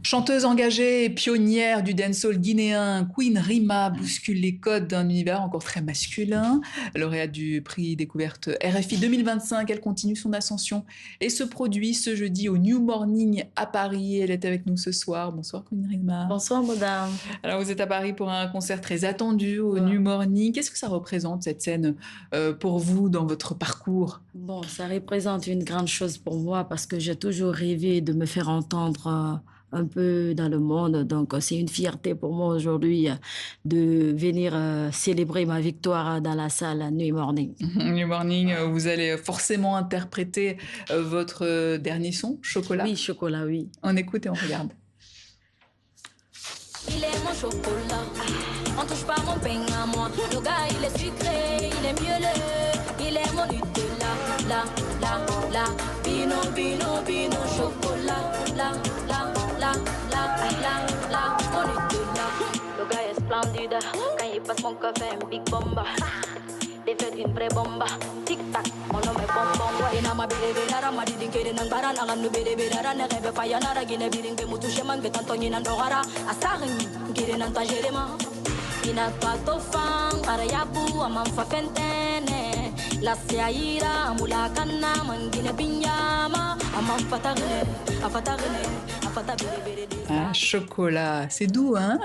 Chanteuse engagée et pionnière du dancehall guinéen, Queen Rima bouscule les codes d'un univers encore très masculin. Lauréate du prix découverte RFI 2025, elle continue son ascension et se produit ce jeudi au New Morning à Paris. Elle est avec nous ce soir. Bonsoir Queen Rima. Bonsoir, madame. Alors vous êtes à Paris pour un concert très attendu au Ouais. New Morning. Qu'est-ce que ça représente cette scène pour vous dans votre parcours? Bon, ça représente une grande chose pour moi parce que j'ai toujours rêvé de me faire entendre un peu dans le monde. Donc, c'est une fierté pour moi aujourd'hui de venir célébrer ma victoire dans la salle Nuit Morning. New Morning, vous allez forcément interpréter votre dernier son, Chocolat. Oui, chocolat, oui. On écoute et on regarde. Il est mon chocolat, on touche pas mon pain à moi. Le gars il est sucré, il est mielleux, il est mon Nutella, la, Bino, bino, bino, chocolat, la, mon Nutella. Le gars est splendide, quand il passe mon café, un big bomba. Des fêtes une vraie bomba, tic tac, mon nom est bonbon. Ina ma bere bere ma di dinkere nan bara na nu bere bere ne rebe fa ya nara gine biring be mutu sheman be tanto ni nan dogara asarin gire nan tajerema. Ina pato fan para yabu amam fa fentene la seaira amula kanna mangine binyama amam fatagene afatagene. Ah, chocolat, c'est doux, hein?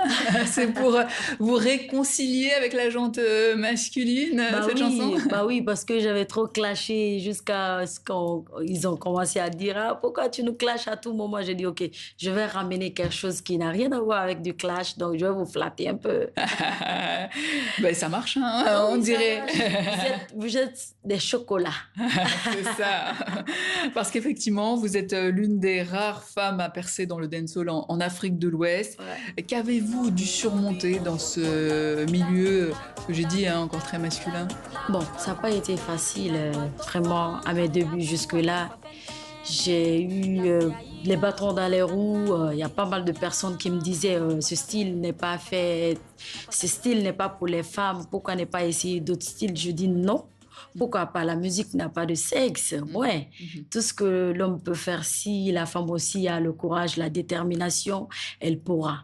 C'est pour vous réconcilier avec la jante masculine, cette chanson? Bah oui, parce que j'avais trop clashé jusqu'à ce qu'ils ont commencé à dire ah, pourquoi tu nous clashes à tout moment? J'ai dit ok, je vais ramener quelque chose qui n'a rien à voir avec du clash, donc je vais vous flatter un peu. Ben, ça marche, hein, on dirait. Vous êtes des chocolats. C'est ça. Parce qu'effectivement, vous êtes l'une des rares femmes à percer dans le dancehall en Afrique de l'Ouest. Ouais. Qu'avez-vous dû surmonter dans ce milieu que j'ai dit encore très masculin? Bon, ça n'a pas été facile, vraiment, à mes débuts jusque-là. J'ai eu les bâtons dans les roues. Il y a pas mal de personnes qui me disaient ce style n'est pas fait, ce style n'est pas pour les femmes. Pourquoi ne pas essayer d'autres styles? Je dis non. Pourquoi pas? La musique n'a pas de sexe. Ouais. Tout ce que l'homme peut faire, si la femme aussi a le courage, la détermination, elle pourra.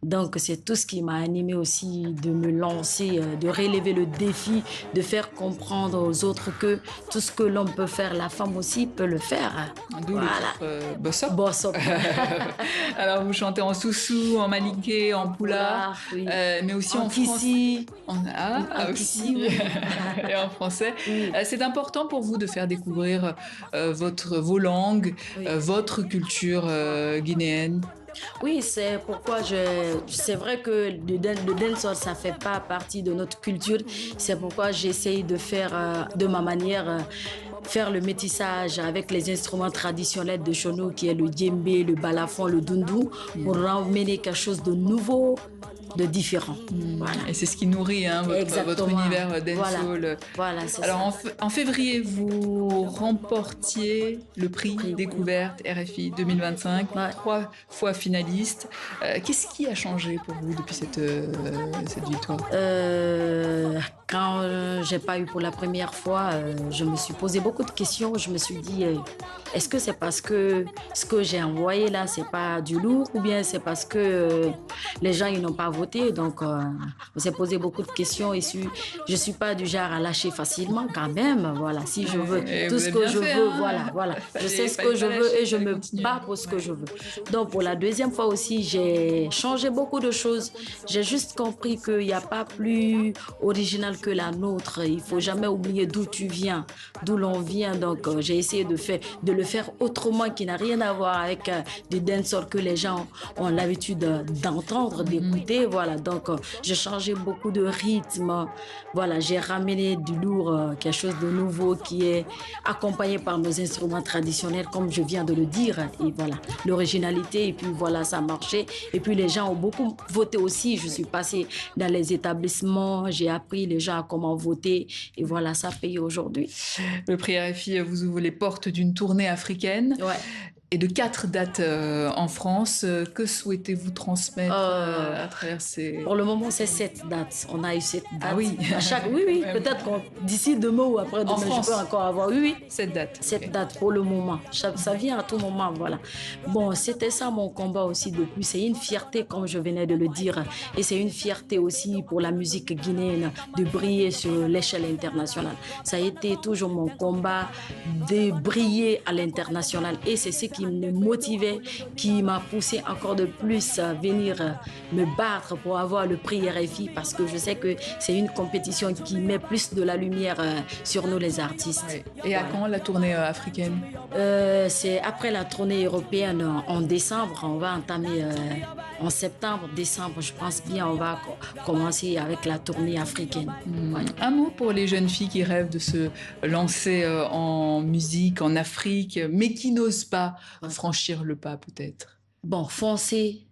Donc, c'est tout ce qui m'a animée aussi de me lancer, de relever le défi, de faire comprendre aux autres que tout ce que l'homme peut faire, la femme aussi peut le faire. D'où voilà. Le Bossop. Bossop. Alors, vous chantez en soussou, en maliké, en poulard, oui. Mais aussi en kissi. En kissi, oui. Et en français. Oui. C'est important pour vous de faire découvrir vos langues, oui. Votre culture guinéenne. Oui, c'est pourquoi c'est vrai que le dancehall, ça fait pas partie de notre culture. C'est pourquoi j'essaye de faire de ma manière faire le métissage avec les instruments traditionnels de chez nous, qui est le djembé, le balafon, le dundou, pour ramener quelque chose de nouveau, de différent. Voilà. Et c'est ce qui nourrit votre univers dancehall. Voilà, c'est alors, ça. En février, vous remportiez le prix découverte RFI 2025, 3 fois finaliste. Qu'est-ce qui a changé pour vous depuis cette victoire? Quand j'ai pas eu pour la première fois, je me suis posé beaucoup de questions. Je me suis dit, est-ce que c'est parce que ce que j'ai envoyé là, c'est pas du lourd, ou bien c'est parce que les gens ils n'ont pas voté? Donc, on s'est posé beaucoup de questions et je suis pas du genre à lâcher facilement quand même. Voilà, si je veux tout ce que je veux, voilà. Je sais ce que je veux et je me bats pour ce que je veux. Donc, pour la deuxième fois aussi, j'ai changé beaucoup de choses. J'ai juste compris qu'il n'y a pas plus original que la nôtre. Il faut jamais oublier d'où tu viens, d'où l'on vient. Donc, j'ai essayé de le faire autrement, qui n'a rien à voir avec du dancehall que les gens ont l'habitude d'entendre, d'écouter. Voilà, donc j'ai changé beaucoup de rythme. Voilà, j'ai ramené du lourd, quelque chose de nouveau qui est accompagné par nos instruments traditionnels, comme je viens de le dire. Et voilà, l'originalité. Et puis voilà, ça a marché. Et puis les gens ont beaucoup voté aussi. Je suis passée dans les établissements, j'ai appris les gens à comment voter. Et voilà, ça paye aujourd'hui. Le prix RFI vous ouvre les portes d'une tournée africaine. Ouais. Et de 4 dates en France, que souhaitez-vous transmettre à travers ces... Pour le moment, c'est 7 dates. On a eu 7 dates. Ah oui. À chaque... Oui, peut-être d'ici demain ou après demain, France. je peux encore avoir. Oui. 7 dates. 7 dates pour le moment. Ça vient à tout moment, voilà. Bon, c'était ça mon combat aussi depuis. C'est une fierté, comme je venais de le dire. Et c'est une fierté aussi pour la musique guinéenne de briller sur l'échelle internationale. Ça a été toujours mon combat de briller à l'international. Et c'est ce qui me motivait, qui m'a poussé encore de plus à venir me battre pour avoir le prix RFI, parce que je sais que c'est une compétition qui met plus de la lumière sur nous les artistes. Oui. Et à quand la tournée africaine? C'est après la tournée européenne en décembre. On va entamer en septembre, décembre, je pense bien, on va commencer avec la tournée africaine. Ouais. Un mot pour les jeunes filles qui rêvent de se lancer en musique, en Afrique, mais qui n'osent pas franchir le pas peut-être. Bon, foncez,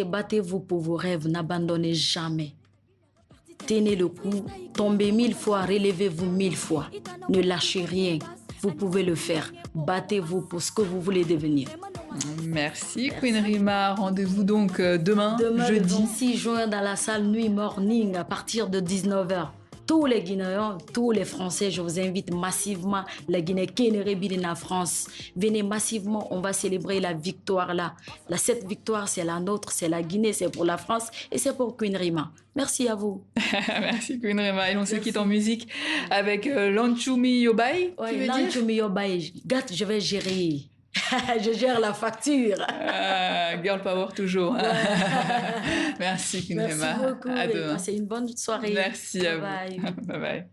battez-vous pour vos rêves, n'abandonnez jamais. Tenez le coup, tombez 1000 fois, relevez-vous 1000 fois. Ne lâchez rien, vous pouvez le faire. Battez-vous pour ce que vous voulez devenir. Merci Queen Rima. Rendez-vous donc demain, jeudi. Le 26 juin dans la salle Nuit Morning à partir de 19h. Tous les Guinéens, tous les Français, je vous invite massivement, les Guinéens qui sont en France. Venez massivement, on va célébrer la victoire là. Cette victoire, c'est la nôtre, c'est la Guinée, c'est pour la France et c'est pour Queen Rima. Merci à vous. Merci Queen Rima. Et on se quitte en musique avec Lanchumi Yobai. Oui, Lanchumi Yobai. Gâte, je vais gérer. Je gère la facture. Girl power toujours. Merci Queen Rima. Merci beaucoup. À demain. C'est une bonne soirée. Merci à bye vous. Bye bye.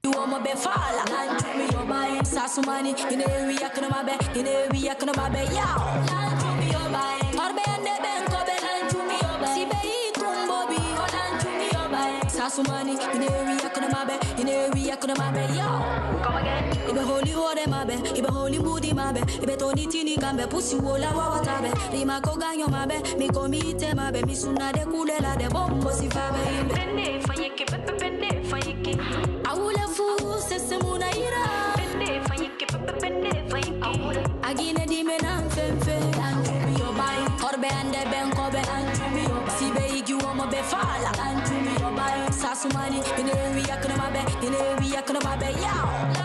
You want my bed fall, and to me your buy Sasumani, in a we are gonna my bed, in a we are gonna my bed, yeah. And to me your buy, or be and the bank of it, and to me your buy. See be Bobby, and to me your buy Sasumani, in a we are gonna my bed, in a we are gonna my bed, yeah. Come again. Ibe holy hore my bed, ibe holy moody my bed, ibe toni tini gambe, pussy wola wawatabe, rima koganyo my bed, mi komite my bed, mi suna de kulela de bombo si fabe. Pende fayeke, pende fayeke. Aula fu sese munaira. Pende fayeke, pende fayeke. Agine di menam femfe, and to me your buy. Orbe ande ben kobe, and to me your buy. Sibe igi womo be fala, and to me your buy. Sasumani, ine we yakna mabe, ine we yakna mabe, yeah.